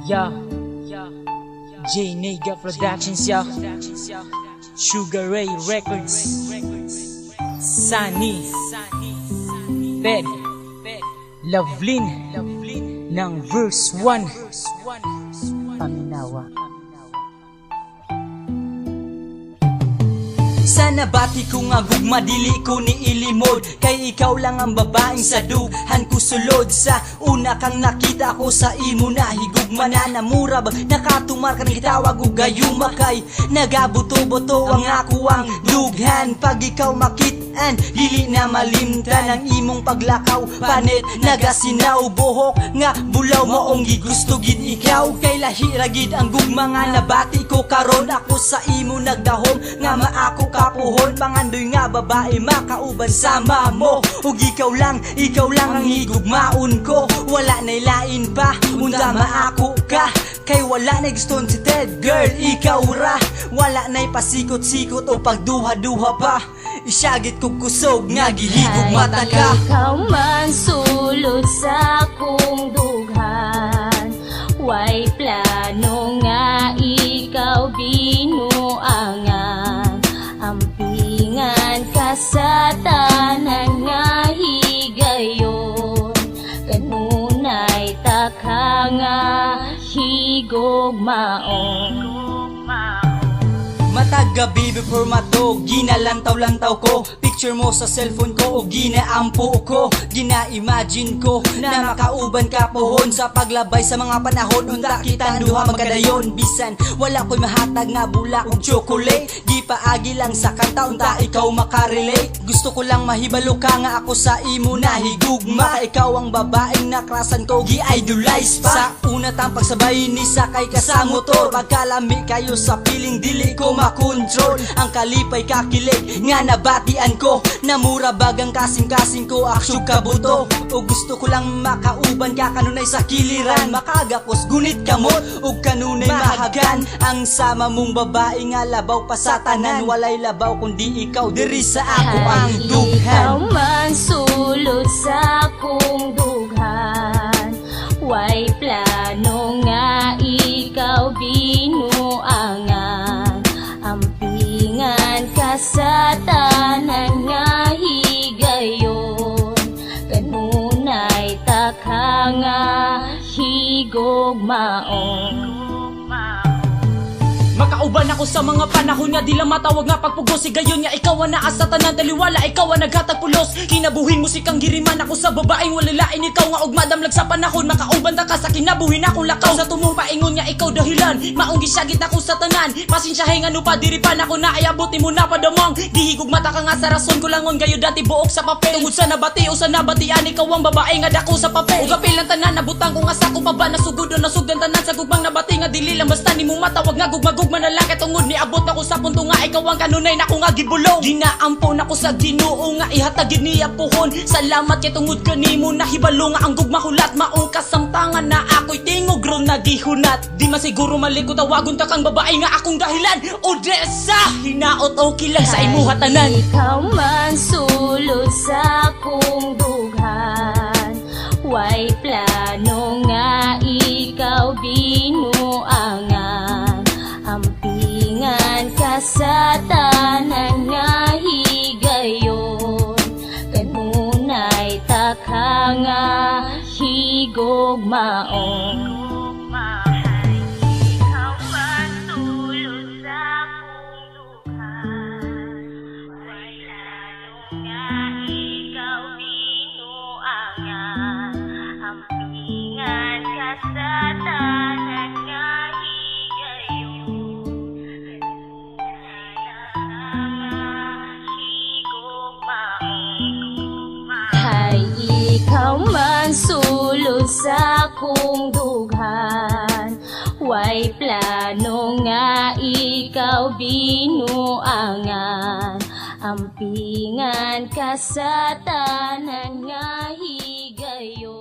Yeah, J Nega Productions, yeah. Sugar Ray Records, Sunny, Peg, Lovelyn, ng verse 1, Paminawa. Sana bati ko nga gugma, dili ko ni ilimod. Kay ikaw lang ang babaeng sa dughan ko sulod. Sa una kang nakita ko sa imo na higugma na namura ba nakatumar ka ng gitawag o gayuma. Kay nagabuto-buto ang ako ang dughan. Pag ikaw makitaan, dili na malimtan ang imong paglakaw. Panit nagasinaw, buhok nga bulaw moong gigusto gid ikaw. Kay lahira gid ang gugma nga nabati ko karon. Ako sa imo nagdahom nga maako kapuhon. Pangandoy nga babae makauban sama mo. Ug ikaw lang ang higugmaon ko. Wala na'y lain pa, unda maako ka. Kay wala na'y guston si Ted, girl, ikaw ra. Wala na'y pasikot-sikot o pagduha-duha pa. Isyagit kong kusog nga gihigog mata ka. Ikaw man sulod sa akong dughan, way plano nga ikaw binuangan. Ampingan ka sa tanan nga higayon, kanunay taka nga higugmaon. Matag gabi before matog, ginalantaw-lantaw ko. Picture mo sa cellphone ko o ginaampo ko. Gina-imagine ko na makauban ka pohon. Sa paglabay sa mga panahon, unta kita duha magkadayon. Bisan wala ko'y mahatag nga bulak o chocolate. Di paagi lang sa kanta, unta ikaw makarelate. Gusto ko lang mahibalo ka nga ako sa imo na higugma. Ikaw ang babaeng nakrasan ko, gi-idolize pa. Sa una tang pagsabay ni sakay ka sa motor. Pagkalami kayo sa piling, dili ko makontrol. Ang kalipay kakilig nga nabatian ko. Namura bagang kasing-kasing ko aksyo kabuto. O gusto ko lang makauban ka kanunay sa kiliran. Makagapos gunit kamot o kanunay mahagan. Ang sama mong babae nga labaw pa sa tanan. Walay labaw kundi ikaw diri sa ako ang dughan. Ikaw man sulod sa akong dughan, way plano nga ikaw binuangan. Ampingan ka sa tanan nga higayon, kanunay taka nga higugmaon. Makauban ako sa mga panahon nga di lang matawag nga pagpugos. Gayon nga ikaw ang naasa tanan taliwala, ikaw ang naghatag pulos. Kinabuhin mo si kang giriman ako sa babaeng walalain. Ikaw nga og madamlag sa panahon, makauban ta ka sa kinabuhin akong lakaw. Sa tumong paingon nga ikaw dahilan, maong gisyagit ako sa tanan. Pasensyahe nga no pa diri pa nako na ayabot ni mo na padamang. Dihigog mata ka nga sa rason ko langon gayo dati buok sa papel. Tungod sa nabati o sa nabatian, ikaw ang babae nga dako sa papel. Ug apil lang tanan nabutang ko nga sa ko pa ba nasugod o nasugdan tanan sa gugmang nabati nga dili lang basta nimo matawag nga gugmagugma na lang katungod ni abot ako sa punto nga ikaw ang kanunay nako nga gibulong. Ginaampo nako sa Ginoo nga ihatagid niya pohon. Salamat kay tungod kanimo nahibalo nga ang gugma hulat. Maong kasamtangan na ako'y tingog ron nagihunat. Di masiguro maliko tawagon ta kang babae nga akong dahilan. Odessa hinaot o kilang sa imuha tanan. Ikaw man sulod sa akong dughan, way plano nga ikaw binuangan. Ampingan ka sa tanan nga higayon, kanunay taka nga higugmaon. Ikaw man sulod sa akong dughan, way plano nga ikaw binuangan. Ampingan ka sa tanan nga ikaw man sulod sa akong dughan, way plano nga ikaw binuangan. Ampingan ka sa tanan nga higayon.